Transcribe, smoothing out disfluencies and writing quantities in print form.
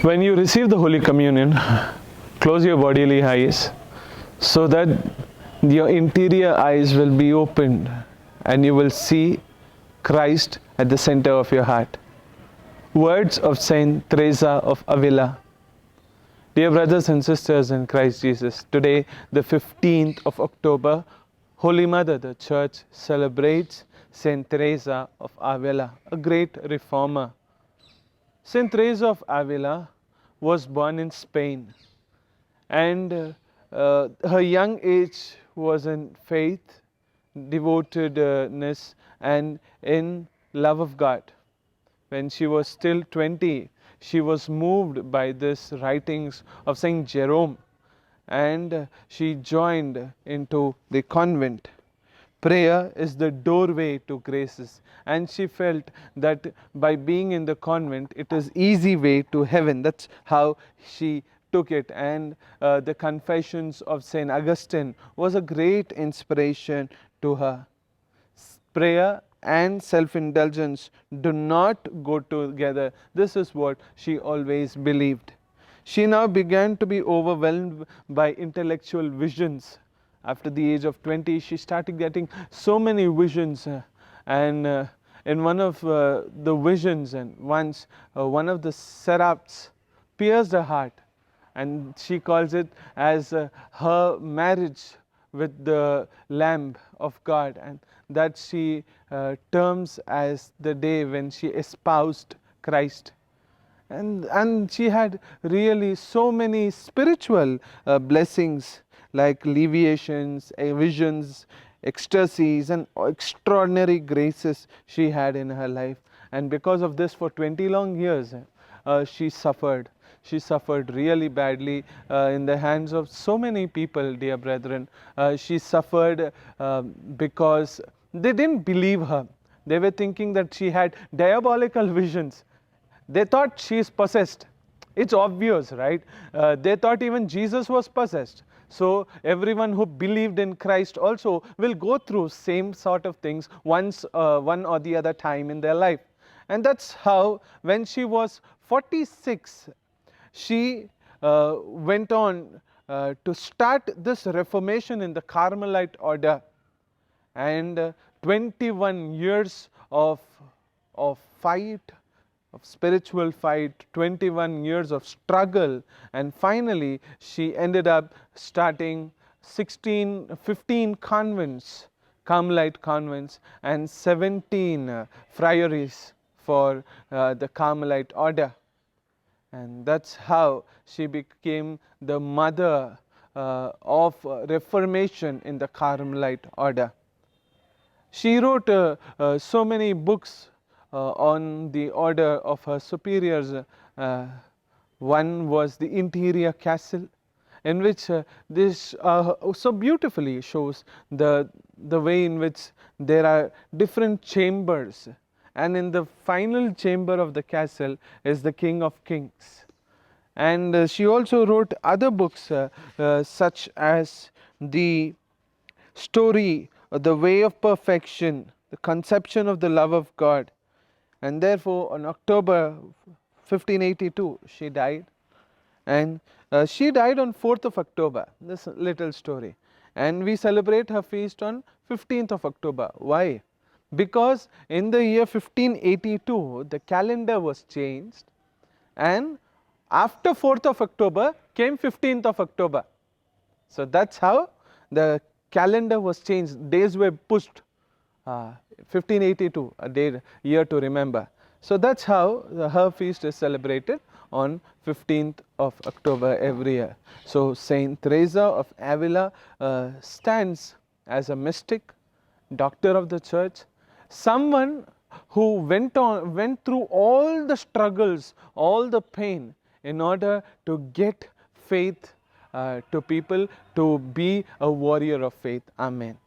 When you receive the Holy Communion, close your bodily eyes so that your interior eyes will be opened and you will see Christ at the center of your heart. Words of Saint Teresa of Avila. Dear brothers and sisters in Christ Jesus, today, the 15th of October, Holy Mother, the Church, celebrates Saint Teresa of Avila, a great reformer. Saint Teresa of Avila was born in Spain, and her young age was in faith, devotedness, and in love of God. When she was still 20, she was moved by this writings of Saint Jerome, and she joined into the convent. Prayer is the doorway to graces, and she felt that by being in the convent, it is easy way to heaven. That's how she took it, and the Confessions of Saint Augustine was a great inspiration to her. Prayer and self-indulgence do not go together. This is what she always believed. She now began to be overwhelmed by intellectual visions. After the age of 20, she started getting so many visions, and in one of the visions, and once one of the seraphs pierced her heart, and she calls it as her marriage with the Lamb of God, and that she terms as the day when she espoused Christ. And she had really so many spiritual blessings like alleviations, visions, ecstasies, and extraordinary graces she had in her life. And because of this, for 20 long years, she suffered. She suffered really badly in the hands of so many people, dear brethren. She suffered because they didn't believe her. They were thinking that she had diabolical visions. They thought she is possessed. It's obvious, right? They thought even Jesus was possessed. So everyone who believed in Christ also will go through same sort of things once, one or the other time in their life. And that's how, when she was 46, she went on to start this reformation in the Carmelite order, and 21 years of fight, of spiritual fight, 21 years of struggle, and finally she ended up starting 15 convents, Carmelite convents, and 17 friaries for the Carmelite order. And that's how she became the mother of Reformation in the Carmelite order. She wrote so many books on the order of her superiors. One was The Interior Castle, in which this so beautifully shows the way in which there are different chambers, and in the final chamber of the castle is the King of Kings. And she also wrote other books such as The Story, The Way of Perfection, The Conception of the Love of God. And therefore, on October 1582, she died. And she died on 4th of October, this little story. And we celebrate her feast on 15th of October. Why? Because in the year 1582, the calendar was changed, and after 4th of October came 15th of October. So that's how the calendar was changed. Days were pushed. 1582, a year to remember. So that's how her feast is celebrated on 15th of October every year. So Saint Teresa of Avila stands as a mystic, doctor of the church, someone who went through all the struggles, all the pain, in order to get faith to people, to be a warrior of faith. Amen.